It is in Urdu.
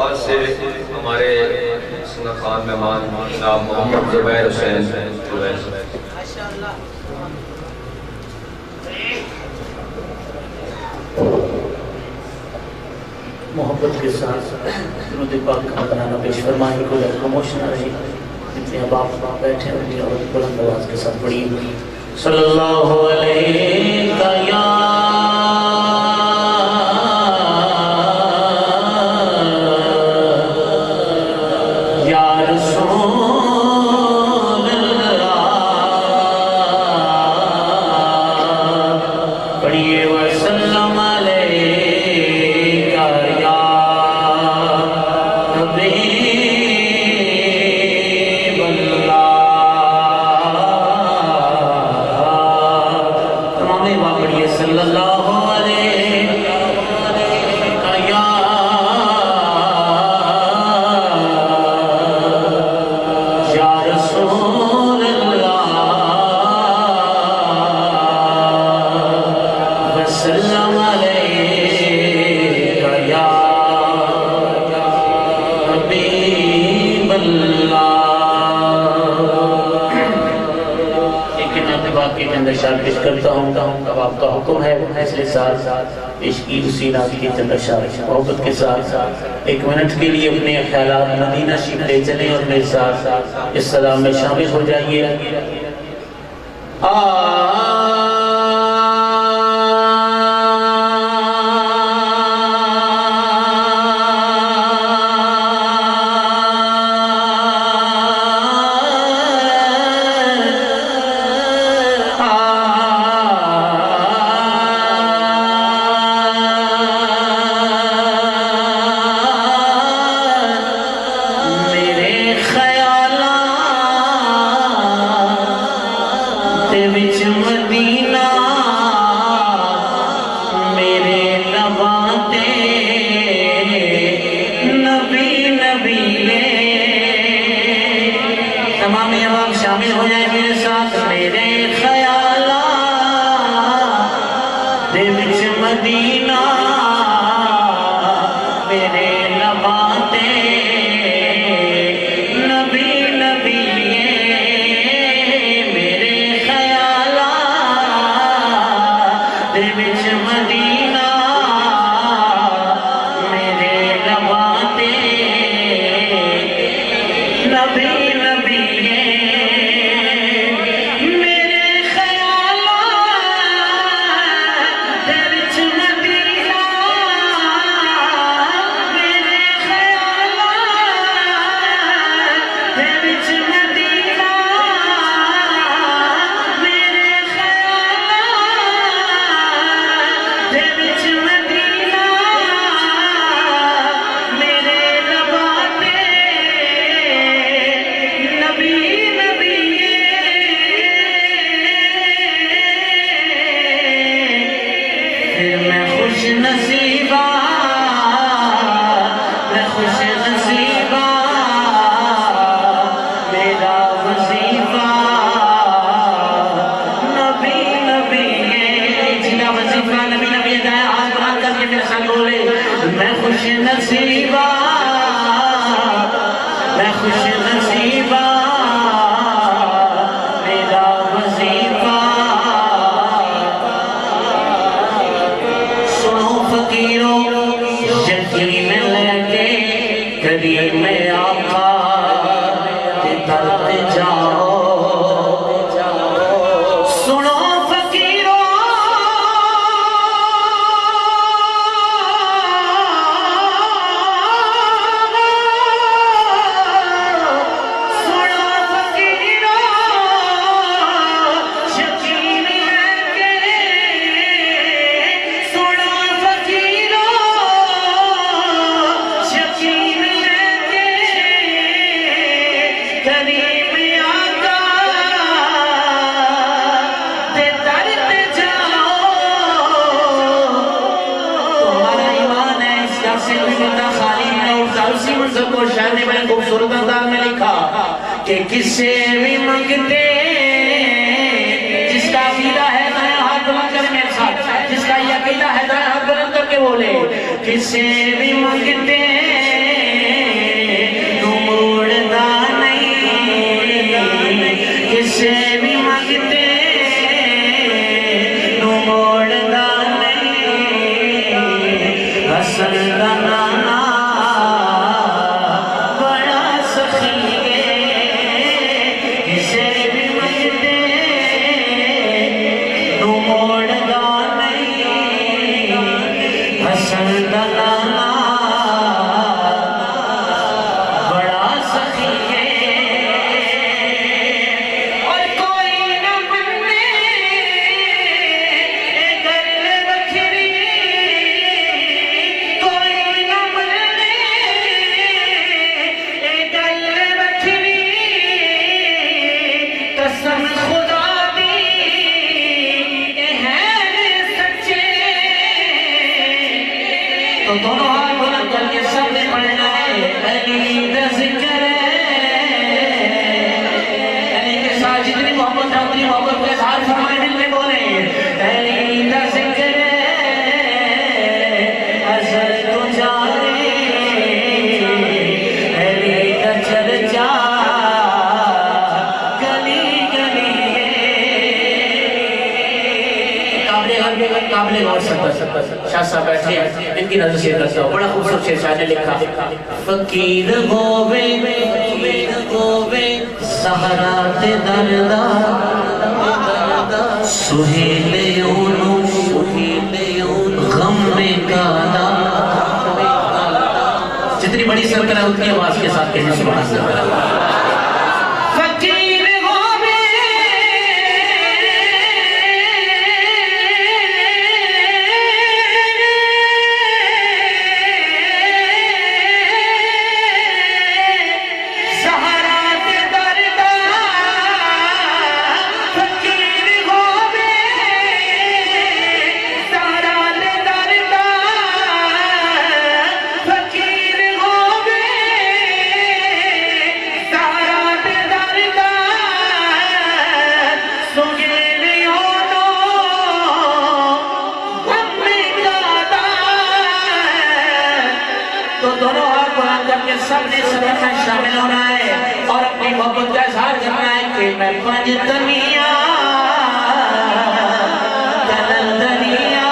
آج سے ہمارے سنا خان مہمان جناب محمد زبیر حسین محبت کے ساتھ درود پاک کا مدنانہ پیش فرمائیں کوئی پروموشن رہی جتنے اب آپ بیٹھے ہیں اور بلند آواز کے ساتھ پڑھی صلی اللہ علیہ یا پیش کرتا ہوں اب آپ کا حکم ہے اس کے ساتھ پیش کی اسی نات کی چند اشعار محبت کے ساتھ ایک منٹ کے لیے اپنے خیالات مدینہ شریف لے چلیں اور میرے ساتھ اس سلام میں شامل ہو جائیے خوبصورت انداز میں لکھا کہ کسے بھی منگتے جس کا عقیدہ ہے دائیں ہاتھ بلند کرے میرے ساتھ جس کا یہ عقیدہ ہے دائیں ہاتھ بلند کر کے بولے کسے بھی منگتے حسن نانا بڑا سخی کسے بھی مجھتے نو موڑ گا نہیں حسن نانا بڑا سخی اور کوئی نہ بننے گل بکھری کوئی نہ بننے گل بکھری قسم خدا دی ہے سچے تو دونوں ہاتھ بلند کر کے سب نے پڑھنا ہے علی دا ذکر علی کے ساتھ جتنی محبت ہے اتنی محبت کے ساتھ فرمائے دل میں بولیں علی دا ذکر اثر تو جارے علی دا چرچا گلی گلی قابل غور شاہ صاحب بیٹھے ہیں ان کی نظر سے کرتا ہوں بڑا خوبصورت شعر شاہ نے لکھا فقیر ہووے سہرات دردہ سہیل یونس غم میں کادا جتنی بڑی سرکر ہے اتنی آواز کے ساتھ کہنے سبحان اللہ فقیر ہووے سہرات دردہ فقیر ہووے سہرات دردہ فقیر ہووے سہرات دردہ سگیلیونو غم میں کادا تو دونوں ہاتھ بلند کر کے سب نے صدر میں شامل ہونا ہے اور اپنی محبت کا اظہار کرنا ہے کہ میں پنج تنیا کلندنیا